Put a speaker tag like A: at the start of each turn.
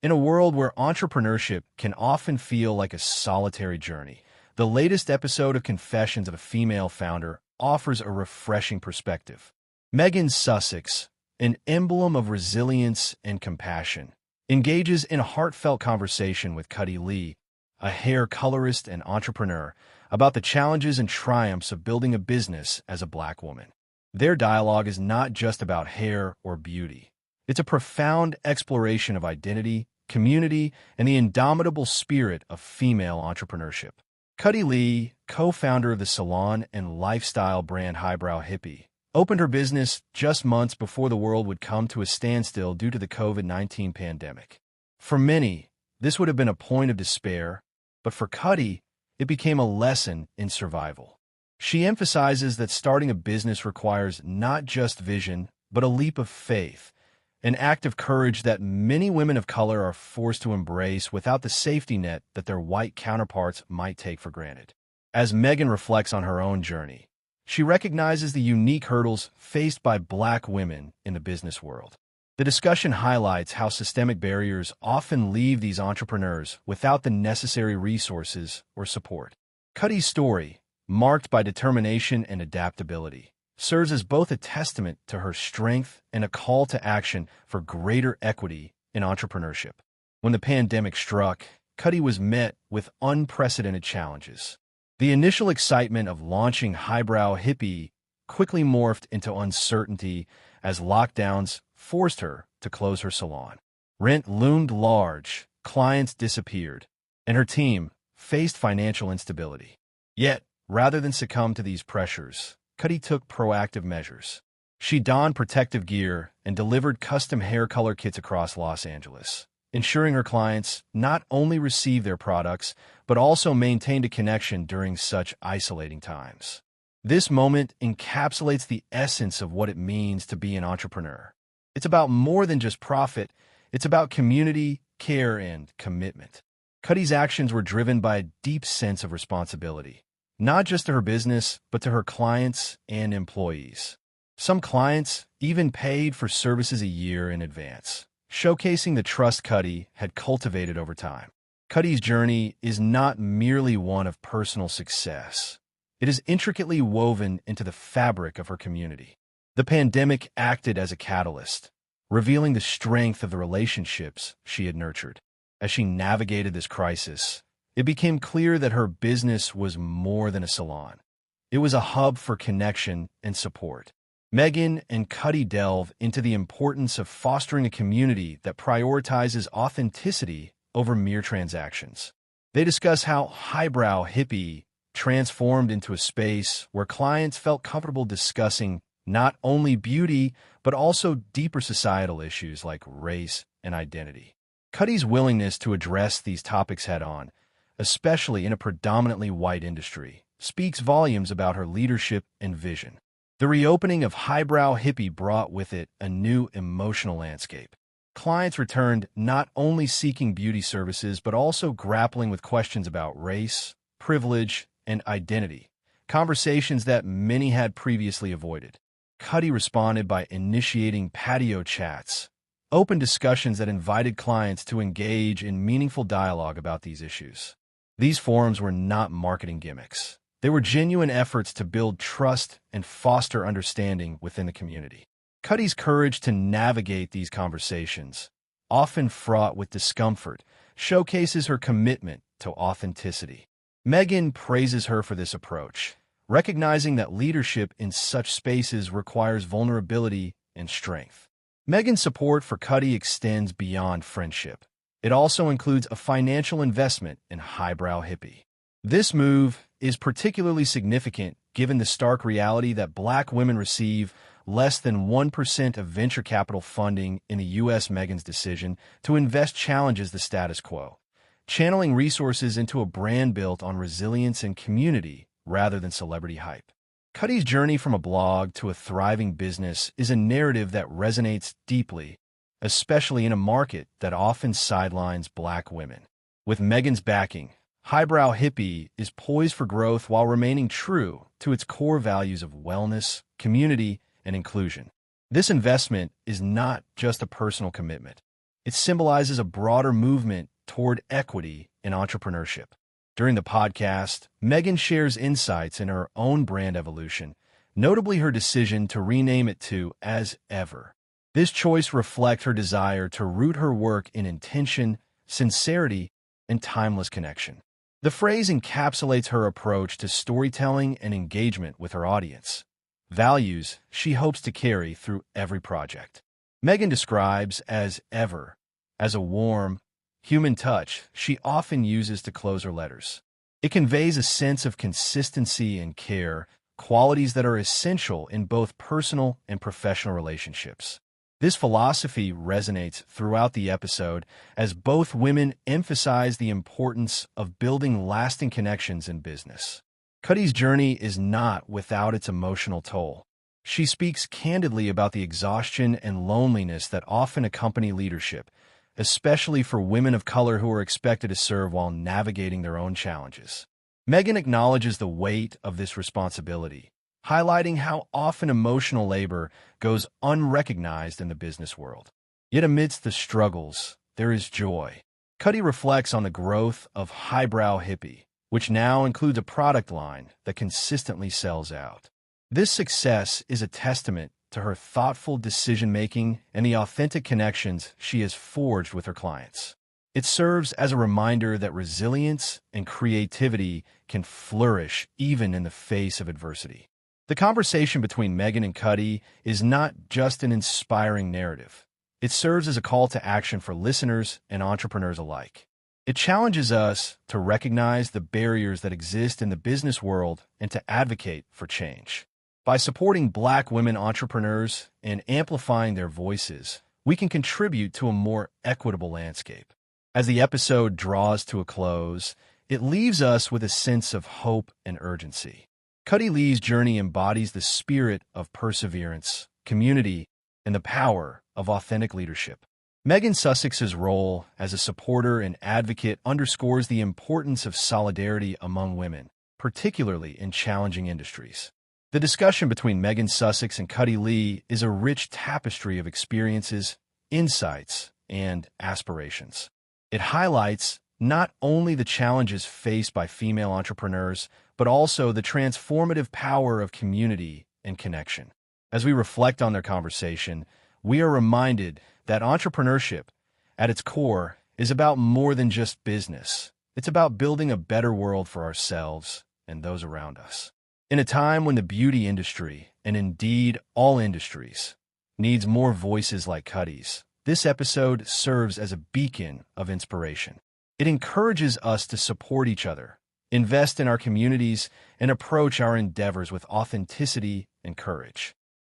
A: In a world where entrepreneurship can often feel like a solitary journey, the latest episode of Confessions of a Female Founder offers a refreshing perspective. Meghan Sussex, an emblem of resilience and compassion, engages in a heartfelt conversation with Kadi Lee, a hair colorist and entrepreneur, about the challenges and triumphs of building a business as a Black woman. Their dialogue is not just about hair or beauty. It's a profound exploration of identity, community, and the indomitable spirit of female entrepreneurship. Kadi Lee, co-founder of the salon and lifestyle brand Hippie, opened her business just months before the world would come to a standstill due to the COVID-19 pandemic. For many, this would have been a point of despair, but for Kadi, it became a lesson in survival. She emphasizes that starting a business requires not just vision, but a leap of faith, an act of courage that many women of color are forced to embrace without the safety net that their white counterparts might take for granted. As Meghan reflects on her own journey, she recognizes the unique hurdles faced by Black women in the business world. The discussion highlights how systemic barriers often leave these entrepreneurs without the necessary resources or support. Kadi's story, marked by determination and adaptability, serves as both a testament to her strength and a call to action for greater equity in entrepreneurship. When the pandemic struck, Kadi was met with unprecedented challenges. The initial excitement of launching Hippie quickly morphed into uncertainty as lockdowns forced her to close her salon. Rent loomed large, clients disappeared, and her team faced financial instability. Yet, rather than succumb to these pressures, Kadi took proactive measures. She donned protective gear and delivered custom hair color kits across Los Angeles, ensuring her clients not only received their products, but also maintained a connection during such isolating times. This moment encapsulates the essence of what it means to be an entrepreneur. It's about more than just profit. It's about community, care, and commitment. Kadi's actions were driven by a deep sense of responsibility, not just to her business, but to her clients and employees. Some clients even paid for services a year in advance, showcasing the trust Kadi had cultivated over time. Kadi's journey is not merely one of personal success. It is intricately woven into the fabric of her community. The pandemic acted as a catalyst, revealing the strength of the relationships she had nurtured. As she navigated this crisis, it became clear that her business was more than a salon. It was a hub for connection and support. Meghan and Kadi delve into the importance of fostering a community that prioritizes authenticity over mere transactions. They discuss how Hippie transformed into a space where clients felt comfortable discussing not only beauty, but also deeper societal issues like race and identity. Kadi's willingness to address these topics head-on, especially in a predominantly white industry, speaks volumes about her leadership and vision. The reopening of Hippie brought with it a new emotional landscape. Clients returned not only seeking beauty services, but also grappling with questions about race, privilege, and identity, conversations that many had previously avoided. Kadi responded by initiating patio chats, open discussions that invited clients to engage in meaningful dialogue about these issues. These forums were not marketing gimmicks. They were genuine efforts to build trust and foster understanding within the community. Kadi's courage to navigate these conversations, often fraught with discomfort, showcases her commitment to authenticity. Meghan praises her for this approach, recognizing that leadership in such spaces requires vulnerability and strength. Meghan's support for Kadi extends beyond friendship. It also includes a financial investment in Hippie. This move is particularly significant given the stark reality that Black women receive less than 1% of venture capital funding in the U.S. Meghan's decision to invest challenges the status quo, channeling resources into a brand built on resilience and community rather than celebrity hype. Kadi's journey from a blog to a thriving business is a narrative that resonates deeply, especially in a market that often sidelines Black women. With Meghan's backing, Hippie is poised for growth while remaining true to its core values of wellness, community, and inclusion. This investment is not just a personal commitment. It symbolizes a broader movement toward equity in entrepreneurship. During the podcast, Meghan shares insights in her own brand evolution, notably her decision to rename it to As Ever. This choice reflects her desire to root her work in intention, sincerity, and timeless connection. The phrase encapsulates her approach to storytelling and engagement with her audience, values she hopes to carry through every project. Meghan describes As Ever as a warm, human touch she often uses to close her letters. It conveys a sense of consistency and care, qualities that are essential in both personal and professional relationships. This philosophy resonates throughout the episode as both women emphasize the importance of building lasting connections in business. Kadi's journey is not without its emotional toll. She speaks candidly about the exhaustion and loneliness that often accompany leadership, especially for women of color who are expected to serve while navigating their own challenges. Meghan acknowledges the weight of this responsibility, highlighting how often emotional labor goes unrecognized in the business world. Yet amidst the struggles, there is joy. Kadi reflects on the growth of Highbrow Hippie, which now includes a product line that consistently sells out. This success is a testament to her thoughtful decision-making and the authentic connections she has forged with her clients. It serves as a reminder that resilience and creativity can flourish even in the face of adversity. The conversation between Meghan and Kadi is not just an inspiring narrative. It serves as a call to action for listeners and entrepreneurs alike. It challenges us to recognize the barriers that exist in the business world and to advocate for change. By supporting Black women entrepreneurs and amplifying their voices, we can contribute to a more equitable landscape. As the episode draws to a close, it leaves us with a sense of hope and urgency. Kadi Lee's journey embodies the spirit of perseverance, community, and the power of authentic leadership. Meghan Sussex's role as a supporter and advocate underscores the importance of solidarity among women, particularly in challenging industries. The discussion between Meghan Sussex and Kadi Lee is a rich tapestry of experiences, insights, and aspirations. It highlights not only the challenges faced by female entrepreneurs, but also the transformative power of community and connection. As we reflect on their conversation, we are reminded that entrepreneurship, at its core, is about more than just business. It's about building a better world for ourselves and those around us. In a time when the beauty industry, and indeed all industries, needs more voices like Kadi's, this episode serves as a beacon of inspiration. It encourages us to support each other, invest in our communities, and approach our endeavors with authenticity and courage.